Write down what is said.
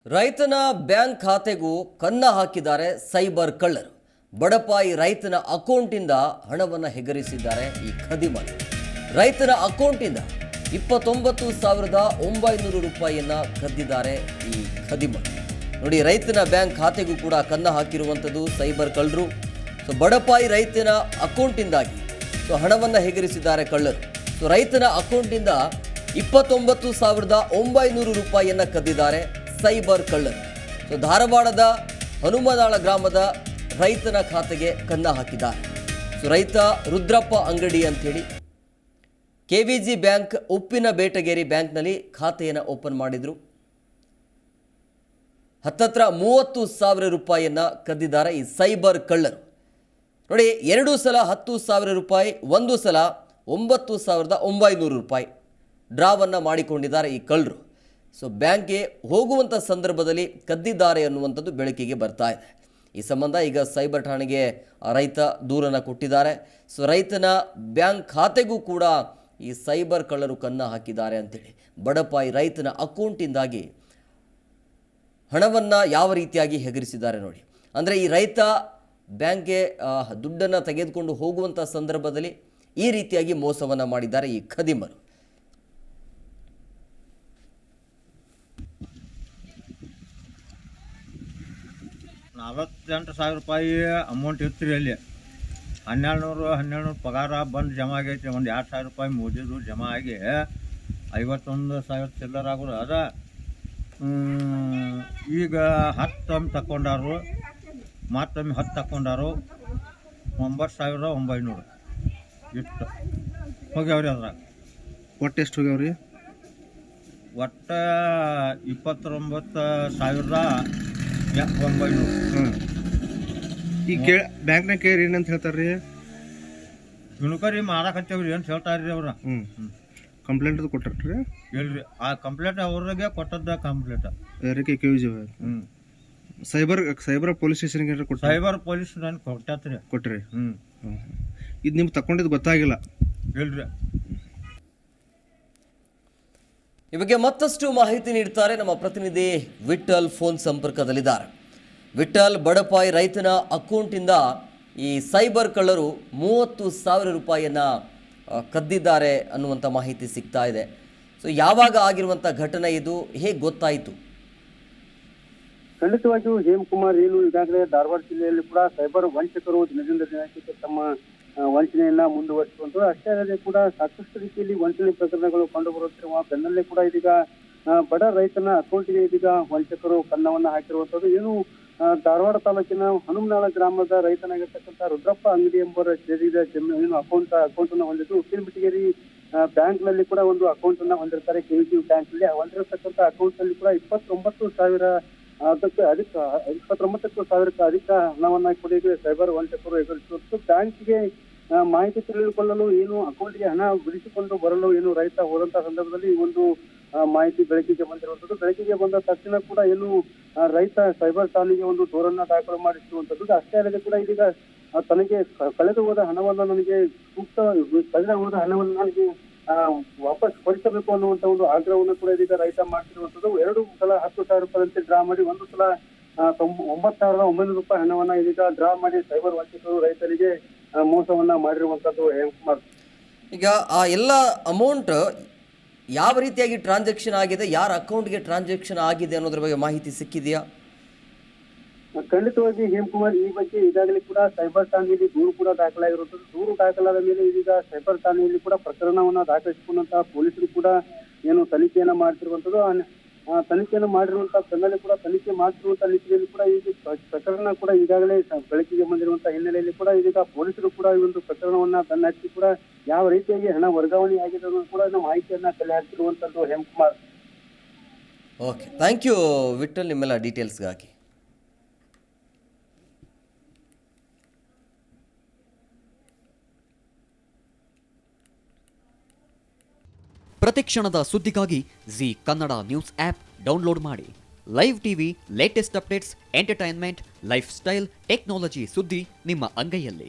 ರೈತನ ಬ್ಯಾಂಕ್ ಖಾತೆಗೂ ಕನ್ನ ಹಾಕಿದ್ದಾರೆ ಸೈಬರ್ ಕಳ್ಳರು. ಬಡಪಾಯಿ ರೈತನ ಅಕೌಂಟಿಂದ ಹಣವನ್ನು ಹೆಗರಿಸಿದ್ದಾರೆ ಈ ಖದೀಮರು. ರೈತನ ಅಕೌಂಟಿಂದ 29,900 ರೂಪಾಯಿಯನ್ನು ಕದ್ದಿದ್ದಾರೆ ಈ ಖದೀಮರು. ನೋಡಿ, ರೈತನ ಬ್ಯಾಂಕ್ ಖಾತೆಗೂ ಕೂಡ ಕನ್ನ ಹಾಕಿರುವಂಥದ್ದು ಸೈಬರ್ ಕಳ್ಳರು. ಬಡಪಾಯಿ ರೈತನ ಅಕೌಂಟಿಂದಾಗಿ ಹಣವನ್ನು ಹೆಗರಿಸಿದ್ದಾರೆ ಕಳ್ಳರು. ರೈತನ ಅಕೌಂಟಿಂದ 29,900 ರೂಪಾಯಿಯನ್ನು ಕದ್ದಿದ್ದಾರೆ ಸೈಬರ್ ಕಳ್ಳರು. ಧಾರವಾಡದ ಹನುಮನಾಳ ಗ್ರಾಮದ ರೈತನ ಖಾತೆಗೆ ಕನ್ನ ಹಾಕಿದ್ದಾರೆ. ರೈತ ರುದ್ರಪ್ಪ ಅಂಗಡಿ ಅಂಥೇಳಿ KVG ಬ್ಯಾಂಕ್ ಉಪ್ಪಿನ ಬೇಟಗೇರಿ ಬ್ಯಾಂಕ್ನಲ್ಲಿ ಖಾತೆಯನ್ನು ಓಪನ್ ಮಾಡಿದರು. ಹತ್ತತ್ರ 30,000 ರೂಪಾಯಿಯನ್ನು ಕದ್ದಿದ್ದಾರೆ ಈ ಸೈಬರ್ ಕಳ್ಳರು. ನೋಡಿ, 2 ಸಲ 10,000 ರೂಪಾಯಿ, 1 ಸಲ 9,900 ರೂಪಾಯಿ ಡ್ರಾವನ್ನು ಮಾಡಿಕೊಂಡಿದ್ದಾರೆ ಈ ಕಳ್ಳರು. ಬ್ಯಾಂಕ್ಗೆ ಹೋಗುವಂಥ ಸಂದರ್ಭದಲ್ಲಿ ಕದ್ದಿದ್ದಾರೆ ಅನ್ನುವಂಥದ್ದು ಬೆಳಕಿಗೆ ಬರ್ತಾ ಇದೆ. ಈ ಸಂಬಂಧ ಈಗ ಸೈಬರ್ ಠಾಣೆಗೆ ರೈತ ದೂರನ್ನು ಕೊಟ್ಟಿದ್ದಾರೆ. ರೈತನ ಬ್ಯಾಂಕ್ ಖಾತೆಗೂ ಕೂಡ ಈ ಸೈಬರ್ ಕಳ್ಳರು ಕನ್ನ ಹಾಕಿದ್ದಾರೆ ಅಂತೇಳಿ ಬಡಪಾಯಿ ರೈತನ ಅಕೌಂಟಿಂದಾಗಿ ಹಣವನ್ನು ಯಾವ ರೀತಿಯಾಗಿ ಹೆಗರಿಸಿದ್ದಾರೆ ನೋಡಿ. ಅಂದರೆ ಈ ರೈತ ಬ್ಯಾಂಕ್ಗೆ ದುಡ್ಡನ್ನು ತೆಗೆದುಕೊಂಡು ಹೋಗುವಂಥ ಸಂದರ್ಭದಲ್ಲಿ ಈ ರೀತಿಯಾಗಿ ಮೋಸವನ್ನು ಮಾಡಿದ್ದಾರೆ ಈ ಖದೀಮರು. 48,000 ರೂಪಾಯಿ ಅಮೌಂಟ್ ಇತ್ತು ರೀ. ಅಲ್ಲಿ 1,200 ಪಗಾರ ಬಂದು ಜಮಾ ಆಗೈತಿ. ಒಂದು 2,000 ರೂಪಾಯಿ ಮೋದಿದು ಜಮಾ ಆಗಿ 51,000 ಚಿಲ್ಲರ್ ಆಗೋರು ಅದ. ಈಗ 10 ತಗೊಂಡಾರು, ಮತ್ತೊಮ್ಮೆ 10 ತಗೊಂಡಾರು. 9,900 ಇಷ್ಟು ಹೋಗ್ಯಾವ್ರಿ. ಅದ್ರಾಗ ಒಟ್ಟು ಎಷ್ಟು ಹೋಗ್ಯಾವ್ರಿ? ಒಟ್ಟು 29,900. ಈ ಬ್ಯಾಂಕ್ನಾಗ ಕೇಳಿ ಏನಂತ ಹೇಳ್ತಾರ್ರಿ? ಇನ್ಕ್ವೈರಿ ಮಾಡಾಕತ್ತೇವ್ರಿ ಅಂತ ಹೇಳ್ತಾರ್ರಿ ಅವ್ರ. ಕಂಪ್ಲೇಂಟ್ ಕೊಟ್ಟಾರ್ರಿ? ಇಲ್ರಿ, ಆ ಕಂಪ್ಲೇಂಟ್ ಅವ್ರಿಗೆ ಕೊಟ್ಟದ್ದ ಕಂಪ್ಲೇಂಟ್ ಯಾರಿಗೆ? KVG ಸೈಬರ್ ಪೊಲೀಸ್ ಸ್ಟೇಷನ್ಗೆ ಕೊಟ್ಟು ಸೈಬರ್ ಪೊಲೀಸ್ ನಾನು ಕೊಟ್ಟಾತ್ರಿ. ಕೊಟ್ರಿ? ಇದು ನಿಮ್ಗೆ ತಕೊಂಡಿದ್ದು ಗೊತ್ತಾಗಿಲ್ಲ? ಇಲ್ರಿ. ಈ ಬಗ್ಗೆ ಮತ್ತಷ್ಟು ಮಾಹಿತಿ ನೀಡ್ತಾರೆ ನಮ್ಮ ಪ್ರತಿನಿಧಿ ವಿಠಲ್. ಫೋನ್ ಸಂಪರ್ಕದಲ್ಲಿದ್ದಾರೆ. ವಿಠಲ್, ಬಡಪಾಯಿ ರೈತನ ಅಕೌಂಟಿಂದ ಈ ಸೈಬರ್ ಕಳ್ಳರು 30,000 ರೂಪಾಯಿಯನ್ನು ಕದ್ದಿದ್ದಾರೆ ಅನ್ನುವಂಥ ಮಾಹಿತಿ ಸಿಗ್ತಾ ಇದೆ. ಯಾವಾಗ ಆಗಿರುವಂಥ ಘಟನೆ ಇದು? ಹೇಗೆ ಗೊತ್ತಾಯಿತು? ಖಂಡಿತವಾಗಿಯೂ ಹೇಮಕುಮಾರ್, ಏನು ಈಗಾಗಲೇ ಧಾರವಾಡ ಜಿಲ್ಲೆಯಲ್ಲಿ ಕೂಡ ಸೈಬರ್ ವಂಚಕರು ದಿನದಿಂದ ದಿನಕ್ಕೆ ತಮ್ಮ ವಂಚನೆಯನ್ನ ಮುಂದುವರಿಸುವಂಥದ್ದು. ಅಷ್ಟೇ ಅಲ್ಲದೆ ಕೂಡ ಸಾಕಷ್ಟು ರೀತಿಯಲ್ಲಿ ವಂಚನೆ ಪ್ರಕರಣಗಳು ಕಂಡು ಬರುತ್ತಿರುವ ಬೆನ್ನಲ್ಲೇ ಕೂಡ ಇದೀಗ ಬಡ ರೈತನ ಅಕೌಂಟಿಗೆ ಇದೀಗ ವಂಚಕರು ಕನ್ನವನ್ನ ಹಾಕಿರುವಂಥದ್ದು. ಏನು ಧಾರವಾಡ ತಾಲೂಕಿನ ಹನುಮನಾಳ ಗ್ರಾಮದ ರೈತನಾಗಿರ್ತಕ್ಕಂಥ ರುದ್ರಪ್ಪ ಅಂಗಡಿ ಎಂಬರ ಸೇರಿದ ಏನು ಅಕೌಂಟ್ ಅನ್ನು ಹೊಂದಿದ್ದು, ಉಪ್ಪಿನ ಬೇಟಗೇರಿ ಬ್ಯಾಂಕ್ ನಲ್ಲಿ ಕೂಡ ಒಂದು ಅಕೌಂಟ್ ಅನ್ನ ಹೊಂದಿರ್ತಾರೆ. KVG ಬ್ಯಾಂಕ್ ನಲ್ಲಿ ಹೊಂದಿರತಕ್ಕಂಥ ಅಕೌಂಟ್ ನಲ್ಲಿ ಕೂಡ 29,000 ಅದಕ್ಕೆ ಅಧಿಕ 29,000 ಅಧಿಕ ಹಣವನ್ನ ಕೂಡ ಸೈಬರ್ ವಂಚಕರು ಎದುರಿಸುವುದು. ಬ್ಯಾಂಕಿಗೆ ಮಾಹಿತಿ ತಿಳಿದುಕೊಳ್ಳಲು ಏನು ಅಕೌಂಟ್ಗೆ ಹಣ ಬಿಡಿಸಿಕೊಂಡು ಬರಲು ಏನು ರೈತ ಹೋದಂತಹ ಸಂದರ್ಭದಲ್ಲಿ ಈ ಒಂದು ಮಾಹಿತಿ ಬೆಳಕಿಗೆ ಬಂದಿರುವಂಥದ್ದು. ಬೆಳಕಿಗೆ ಬಂದ ತಕ್ಷಣ ಕೂಡ ಏನು ರೈತ ಸೈಬರ್ ಠಾಣೆಗೆ ಒಂದು ದೂರನ್ನ ದಾಖಲು ಮಾಡಿಸಿರುವಂಥದ್ದು. ಅಷ್ಟೇ ಅಲ್ಲದೆ ಕೂಡ ಇದೀಗ ತನಗೆ ಕಳೆದು ಹೋದ ಹಣವನ್ನು ನನಗೆ ಕಳೆದ ಹೋದ ಹಣವನ್ನು ನನಗೆ ವಾಪಸ್ ಕೊಡಿಸಬೇಕು ಅನ್ನುವಂಥ ಒಂದು ಆಗ್ರಹವನ್ನು ಕೂಡ ಇದೀಗ ರೈತ ಮಾಡ್ತಿರುವಂಥದ್ದು. 2 ಸಲ 10,000 ರೂಪಾಯಿದಂತೆ ಡ್ರಾ ಮಾಡಿ 1 ಸಲ 9,900 ರೂಪಾಯಿ ಹಣವನ್ನ ಇದೀಗ ಡ್ರಾ ಮಾಡಿ ಸೈಬರ್ ವಂಚಕರು ರೈತರಿಗೆ ಮೋಸವನ್ನ ಮಾಡಿರುವಂಥದ್ದು. ಹೇಮಕುಮಾರ್, ಈಗ ಆ ಎಲ್ಲ ಅಮೌಂಟ್ ಯಾವ ರೀತಿಯಾಗಿ ಟ್ರಾನ್ಸಾಕ್ಷನ್ ಆಗಿದೆ, ಯಾರ ಅಕೌಂಟ್ಗೆ ಟ್ರಾನ್ಸಾಕ್ಷನ್ ಆಗಿದೆ ಅನ್ನೋದ್ರ ಬಗ್ಗೆ ಮಾಹಿತಿ ಸಿಕ್ಕಿದೆಯಾ? ಖಂಡಿತವಾಗಿ ಹೇಮಕುಮಾರ್, ಈ ಬಗ್ಗೆ ಈಗಾಗಲೇ ಕೂಡ ಸೈಬರ್ ಠಾಣೆಯಲ್ಲಿ ದೂರು ಕೂಡ ದಾಖಲಾಗಿರುತ್ತದೆ. ದೂರು ದಾಖಲಾದ ಮೇಲೆ ಇದೀಗ ಸೈಬರ್ ಠಾಣೆಯಲ್ಲಿ ಕೂಡ ಪ್ರಕರಣವನ್ನ ದಾಖಲಿಸಿಕೊಂಡಂತಹ ಪೊಲೀಸರು ಕೂಡ ಏನು ತನಿಖೆಯನ್ನ ಮಾಡ್ತಿರುವಂಥದ್ದು. ತನಿಖೆಯನ್ನು ಮಾಡಿರುವಂತಹ ಬೆನ್ನಲ್ಲೇ ಕೂಡ ತನಿಖೆ ಮಾಡ್ತಿರುವಂತಹ ನಿಟ್ಟಿನಲ್ಲಿ ಕೂಡ ಈಗ ಪ್ರಕರಣ ಕೂಡ ಈಗಾಗಲೇ ಬೆಳಕಿಗೆ ಬಂದಿರುವಂತಹ ಹಿನ್ನೆಲೆಯಲ್ಲಿ ಕೂಡ ಇದೀಗ ಪೊಲೀಸರು ಕೂಡ ಈ ಒಂದು ಪ್ರಕರಣವನ್ನ ಬೆನ್ನಟ್ಟಿ ಕೂಡ ಯಾವ ರೀತಿಯಾಗಿ ಹಣ ವರ್ಗಾವಣೆ ಆಗಿದೆ ಅನ್ನೋದು ಕೂಡ ಮಾಹಿತಿಯನ್ನ ಕಲೆ ಹಾಕಿರುವಂತದ್ದು. Hemakumar, okay, thank you Vithal, ನಿಮ್ಮೆಲ್ಲ ಡೀಟೇಲ್ಸ್ಗಾಗಿ. ಪ್ರತಿಕ್ಷಣದ ಸುದ್ದಿಗಾಗಿ Zee Kannada news app download ಮಾಡಿ. Live TV, latest updates, entertainment, lifestyle, technology ಸುದ್ದಿ ನಿಮ್ಮ ಅಂಗೈಯಲ್ಲಿ.